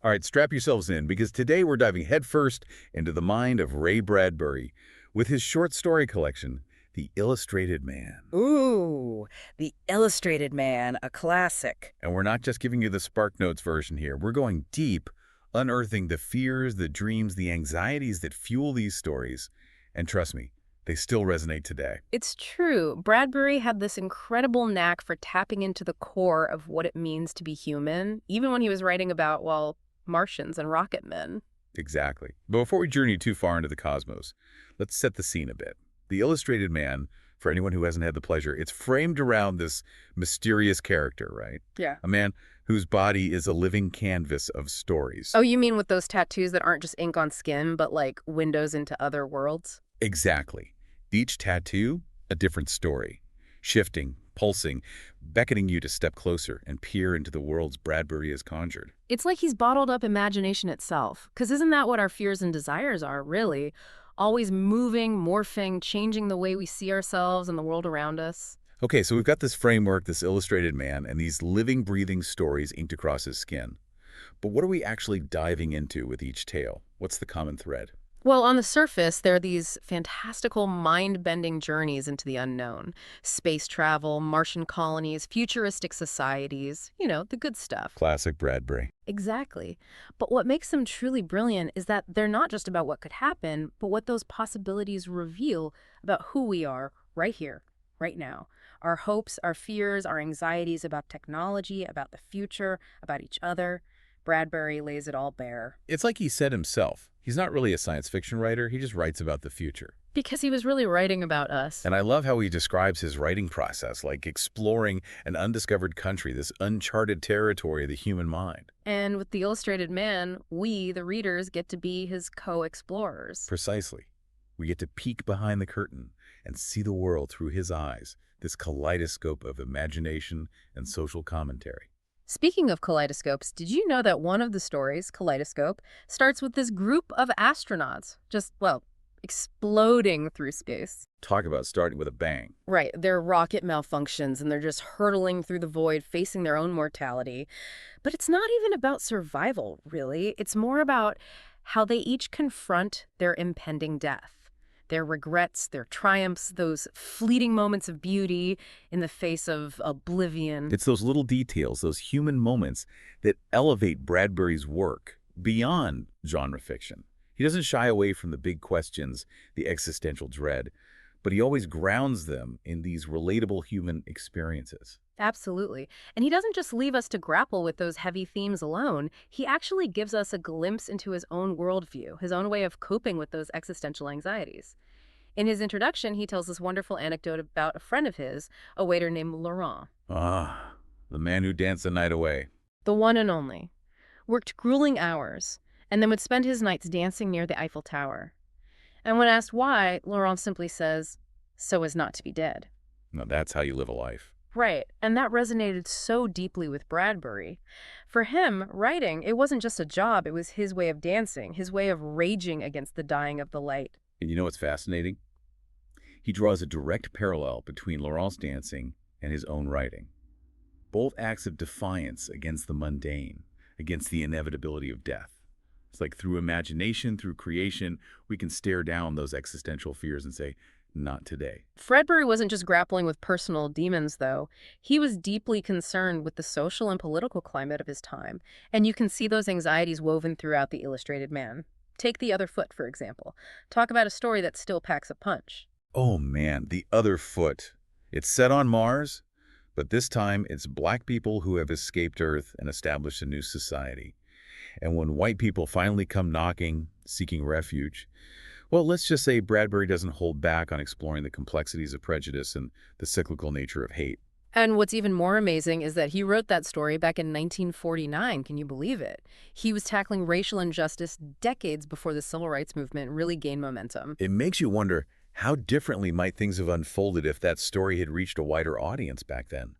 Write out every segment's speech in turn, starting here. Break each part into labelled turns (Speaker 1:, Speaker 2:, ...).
Speaker 1: All right, strap yourselves in because today we're diving headfirst into the mind of Ray Bradbury with his short story collection, The Illustrated Man.
Speaker 2: Ooh, The Illustrated Man, a classic.
Speaker 1: And we're not just giving you the Spark Notes version here. We're going deep, unearthing the fears, the dreams, the anxieties that fuel these stories. And trust me, they still resonate today.
Speaker 2: It's true. Bradbury had this incredible knack for tapping into the core of what it means to be human, even when he was writing about, well, Martians and rocket men.
Speaker 1: Exactly. But before we journey too far into the cosmos, let's set the scene a bit. The Illustrated Man, for anyone who hasn't had the pleasure, it's framed around this mysterious character, right?
Speaker 2: Yeah.
Speaker 1: A man whose body is a living canvas of stories.
Speaker 2: Oh, you mean with those tattoos that aren't just ink on skin, but like windows into other worlds?
Speaker 1: Exactly. Each tattoo, a different story. Shifting, pulsing, beckoning you to step closer and peer into the worlds Bradbury has conjured.
Speaker 2: It's like he's bottled up imagination itself. Because isn't that what our fears and desires are, really? Always moving, morphing, changing the way we see ourselves and the world around us.
Speaker 1: Okay, so we've got this framework, this illustrated man, and these living, breathing stories inked across his skin. But what are we actually diving into with each tale? What's the common thread?
Speaker 2: Well, on the surface, there are these fantastical, mind-bending journeys into the unknown. Space travel, Martian colonies, futuristic societies, the good stuff.
Speaker 1: Classic Bradbury.
Speaker 2: Exactly. But what makes them truly brilliant is that they're not just about what could happen, but what those possibilities reveal about who we are right here, right now. Our hopes, our fears, our anxieties about technology, about the future, about each other. Bradbury lays it all bare.
Speaker 1: It's like he said himself. He's not really a science fiction writer, he just writes about the future.
Speaker 2: Because he was really writing about us.
Speaker 1: And I love how he describes his writing process, like exploring an undiscovered country, this uncharted territory of the human mind.
Speaker 2: And with The Illustrated Man, we, the readers, get to be his co-explorers.
Speaker 1: Precisely. We get to peek behind the curtain and see the world through his eyes, this kaleidoscope of imagination and social commentary.
Speaker 2: Speaking of kaleidoscopes, did you know that one of the stories, Kaleidoscope, starts with this group of astronauts just, well, exploding through space?
Speaker 1: Talk about starting with a bang.
Speaker 2: Right, their rocket malfunctions and they're just hurtling through the void, facing their own mortality. But it's not even about survival, really. It's more about how they each confront their impending death. Their regrets, their triumphs, those fleeting moments of beauty in the face of oblivion.
Speaker 1: It's those little details, those human moments that elevate Bradbury's work beyond genre fiction. He doesn't shy away from the big questions, the existential dread, but he always grounds them in these relatable human experiences.
Speaker 2: Absolutely. And he doesn't just leave us to grapple with those heavy themes alone. He actually gives us a glimpse into his own worldview, his own way of coping with those existential anxieties. In his introduction, he tells this wonderful anecdote about a friend of his, a waiter named Laurent.
Speaker 1: Ah, the man who danced the night away.
Speaker 2: The one and only. Worked grueling hours, and then would spend his nights dancing near the Eiffel Tower. And when asked why, Laurent simply says, "So as not to be dead."
Speaker 1: Now that's how you live a life.
Speaker 2: Right, and that resonated so deeply with Bradbury. For him, writing, it wasn't just a job, it was his way of dancing, his way of raging against the dying of the light.
Speaker 1: And you know what's fascinating? He draws a direct parallel between Laurent's dancing and his own writing. Both acts of defiance against the mundane, against the inevitability of death. It's like through imagination, through creation, we can stare down those existential fears and say, not today.
Speaker 2: Bradbury wasn't just grappling with personal demons, though. He was deeply concerned with the social and political climate of his time, and you can see those anxieties woven throughout The Illustrated Man. Take The Other Foot, for example. Talk about a story that still packs a punch.
Speaker 1: Oh man, the other foot. It's set on Mars, but this time it's black people who have escaped Earth and established a new society. And when white people finally come knocking, seeking refuge, well, let's just say Bradbury doesn't hold back on exploring the complexities of prejudice and the cyclical nature of hate.
Speaker 2: And what's even more amazing is that he wrote that story back in 1949. Can you believe it? He was tackling racial injustice decades before the civil rights movement really gained momentum.
Speaker 1: It makes you wonder, how differently might things have unfolded if that story had reached a wider audience back then?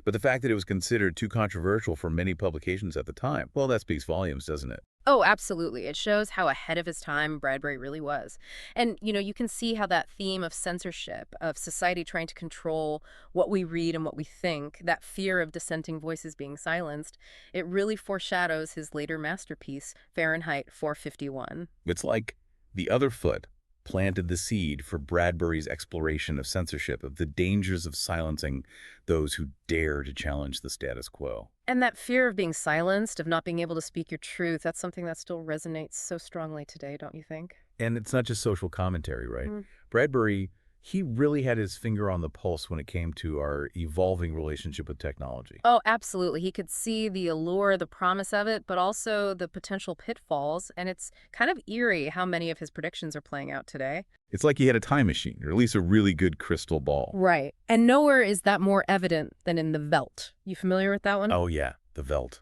Speaker 1: But the fact that it was considered too controversial for many publications at the time, well, that speaks volumes, doesn't it?
Speaker 2: Oh, absolutely. It shows how ahead of his time Bradbury really was. And, you can see how that theme of censorship, of society trying to control what we read and what we think, that fear of dissenting voices being silenced, it really foreshadows his later masterpiece, Fahrenheit 451.
Speaker 1: It's like the other foot planted the seed for Bradbury's exploration of censorship, of the dangers of silencing those who dare to challenge the status quo.
Speaker 2: And that fear of being silenced, of not being able to speak your truth, that's something that still resonates so strongly today, don't you think?
Speaker 1: And it's not just social commentary, right? Bradbury, he really had his finger on the pulse when it came to our evolving relationship with technology.
Speaker 2: Oh, absolutely. He could see the allure, the promise of it, but also the potential pitfalls. And it's kind of eerie how many of his predictions are playing out today.
Speaker 1: It's like he had a time machine, or at least a really good crystal ball.
Speaker 2: Right. And nowhere is that more evident than in The Veldt. You familiar with that one?
Speaker 1: Oh yeah, the Veldt.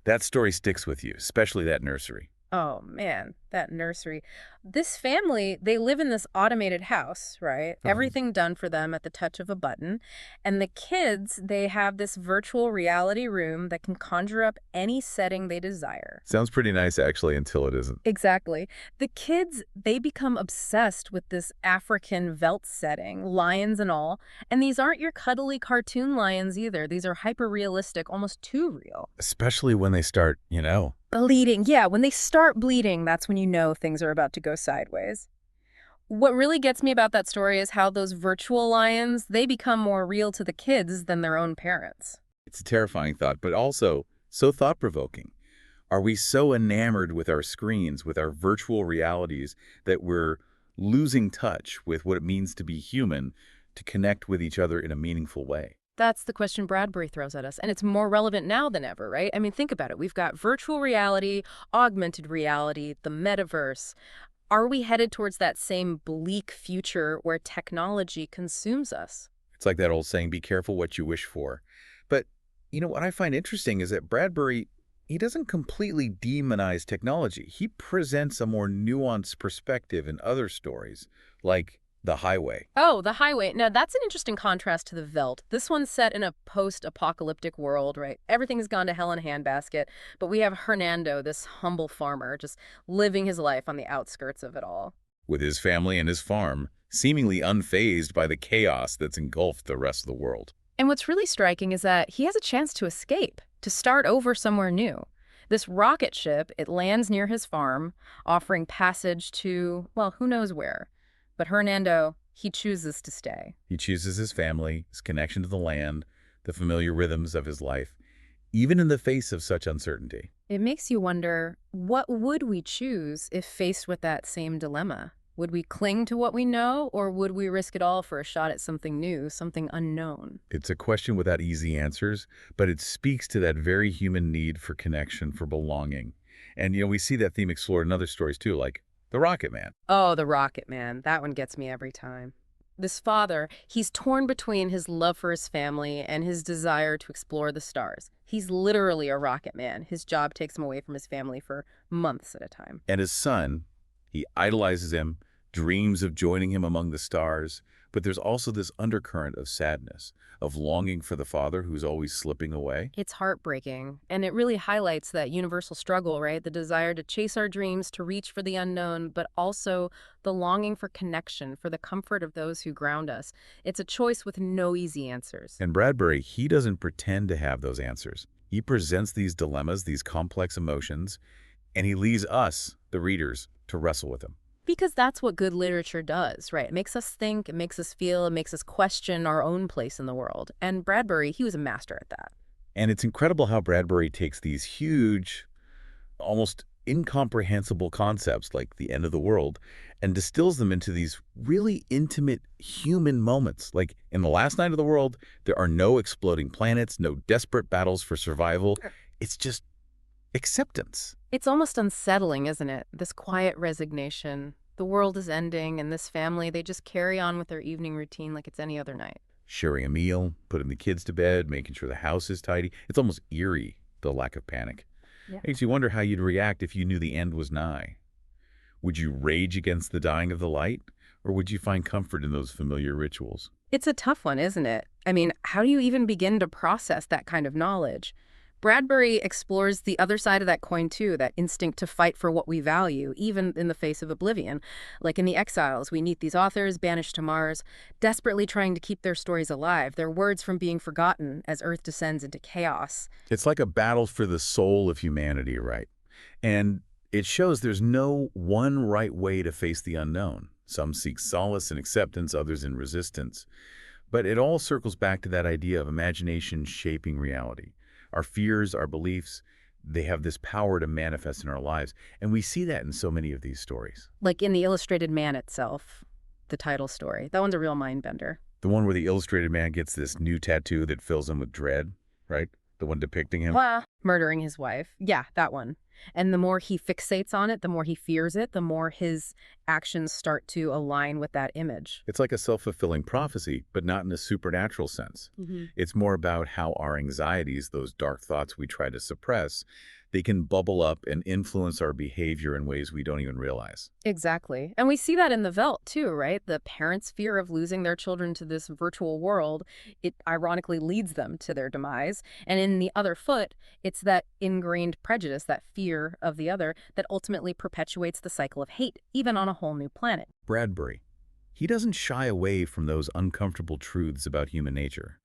Speaker 1: That story sticks with you, especially that nursery.
Speaker 2: Oh, man, that nursery. This family, they live in this automated house, right? Everything done for them at the touch of a button. And the kids, they have this virtual reality room that can conjure up any setting they desire.
Speaker 1: Sounds pretty nice, actually, until it isn't.
Speaker 2: Exactly. The kids, they become obsessed with this African veldt setting, lions and all. And these aren't your cuddly cartoon lions either. These are hyper-realistic, almost too real.
Speaker 1: Especially when they start,
Speaker 2: Bleeding. Yeah, when they start bleeding, that's when you know things are about to go sideways. What really gets me about that story is how those virtual lions, they become more real to the kids than their own parents.
Speaker 1: It's a terrifying thought, but also so thought-provoking. Are we so enamored with our screens, with our virtual realities, that we're losing touch with what it means to be human, to connect with each other in a meaningful way?
Speaker 2: That's the question Bradbury throws at us, and it's more relevant now than ever, right? I mean, think about it. We've got virtual reality, augmented reality, the metaverse. Are we headed towards that same bleak future where technology consumes us?
Speaker 1: It's like that old saying, be careful what you wish for. But, what I find interesting is that Bradbury, he doesn't completely demonize technology. He presents a more nuanced perspective in other stories, like The Highway.
Speaker 2: Oh, The Highway. Now, that's an interesting contrast to The Veldt. This one's set in a post-apocalyptic world, right? Everything's gone to hell in a handbasket, but we have Hernando, this humble farmer, just living his life on the outskirts of it all.
Speaker 1: With his family and his farm, seemingly unfazed by the chaos that's engulfed the rest of the world.
Speaker 2: And what's really striking is that he has a chance to escape, to start over somewhere new. This rocket ship, it lands near his farm, offering passage to, well, who knows where. But Hernando, he chooses to stay.
Speaker 1: He chooses his family, his connection to the land, the familiar rhythms of his life, even in the face of such uncertainty.
Speaker 2: It makes you wonder, what would we choose if faced with that same dilemma? Would we cling to what we know, or would we risk it all for a shot at something new, something unknown?
Speaker 1: It's a question without easy answers, but it speaks to that very human need for connection, for belonging. And, we see that theme explored in other stories too, like The Rocket Man.
Speaker 2: Oh, The Rocket Man. That one gets me every time. This father, he's torn between his love for his family and his desire to explore the stars. He's literally a rocket man. His job takes him away from his family for months at a time.
Speaker 1: And his son, he idolizes him, dreams of joining him among the stars, but there's also this undercurrent of sadness, of longing for the father who's always slipping away.
Speaker 2: It's heartbreaking, and it really highlights that universal struggle, right? The desire to chase our dreams, to reach for the unknown, but also the longing for connection, for the comfort of those who ground us. It's a choice with no easy answers.
Speaker 1: And Bradbury, he doesn't pretend to have those answers. He presents these dilemmas, these complex emotions, and he leaves us, the readers, to wrestle with them.
Speaker 2: Because that's what good literature does, right? It makes us think, it makes us feel, it makes us question our own place in the world. And Bradbury, he was a master at that.
Speaker 1: And it's incredible how Bradbury takes these huge, almost incomprehensible concepts like the end of the world and distills them into these really intimate human moments. Like in The Last Night of the World, there are no exploding planets, no desperate battles for survival. It's just acceptance.
Speaker 2: It's almost unsettling, isn't it? This quiet resignation. The world is ending, and this family, they just carry on with their evening routine like it's any other night.
Speaker 1: Sharing a meal, putting the kids to bed, making sure the house is tidy. It's almost eerie, the lack of panic.
Speaker 2: Yeah.
Speaker 1: Makes you wonder how you'd react if you knew the end was nigh. Would you rage against the dying of the light, or would you find comfort in those familiar rituals?
Speaker 2: It's a tough one, isn't it? I mean, how do you even begin to process that kind of knowledge? Bradbury explores the other side of that coin too, that instinct to fight for what we value, even in the face of oblivion. Like in The Exiles, we meet these authors banished to Mars, desperately trying to keep their stories alive, their words from being forgotten as Earth descends into chaos.
Speaker 1: It's like a battle for the soul of humanity, right? And it shows there's no one right way to face the unknown. Some seek solace in acceptance, others in resistance. But it all circles back to that idea of imagination shaping reality. Our fears, our beliefs, they have this power to manifest in our lives. And we see that in so many of these stories.
Speaker 2: Like in The Illustrated Man itself, the title story. That one's a real mind bender.
Speaker 1: The one where the illustrated man gets this new tattoo that fills him with dread, right? The one depicting him.
Speaker 2: Murdering his wife. Yeah, that one. And the more he fixates on it, the more he fears it, the more his actions start to align with that image.
Speaker 1: It's like a self-fulfilling prophecy, but not in a supernatural sense. It's more about how our anxieties, those dark thoughts we try to suppress, they can bubble up and influence our behavior in ways we don't even realize.
Speaker 2: Exactly. And we see that in The Veldt, too, right? The parents' fear of losing their children to this virtual world, it ironically leads them to their demise. And in The Other Foot, it's that ingrained prejudice, that fear of the other, that ultimately perpetuates the cycle of hate, even on a whole new planet.
Speaker 1: Bradbury, he doesn't shy away from those uncomfortable truths about human nature.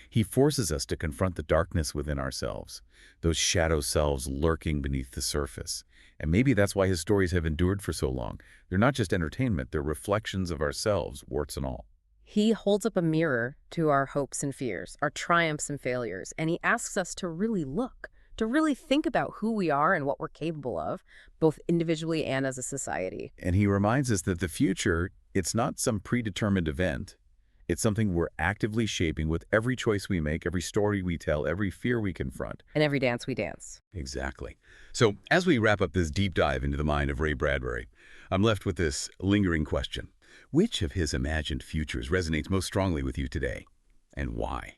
Speaker 1: He forces us to confront the darkness within ourselves, those shadow selves lurking beneath the surface. And maybe that's why his stories have endured for so long. They're not just entertainment, they're reflections of ourselves, warts and all.
Speaker 2: He holds up a mirror to our hopes and fears, our triumphs and failures, and he asks us to really look, to really think about who we are and what we're capable of, both individually and as a society.
Speaker 1: And he reminds us that the future, it's not some predetermined event. It's something we're actively shaping with every choice we make, every story we tell, every fear we confront.
Speaker 2: And every dance we dance.
Speaker 1: Exactly. So as we wrap up this deep dive into the mind of Ray Bradbury, I'm left with this lingering question. Which of his imagined futures resonates most strongly with you today, and why?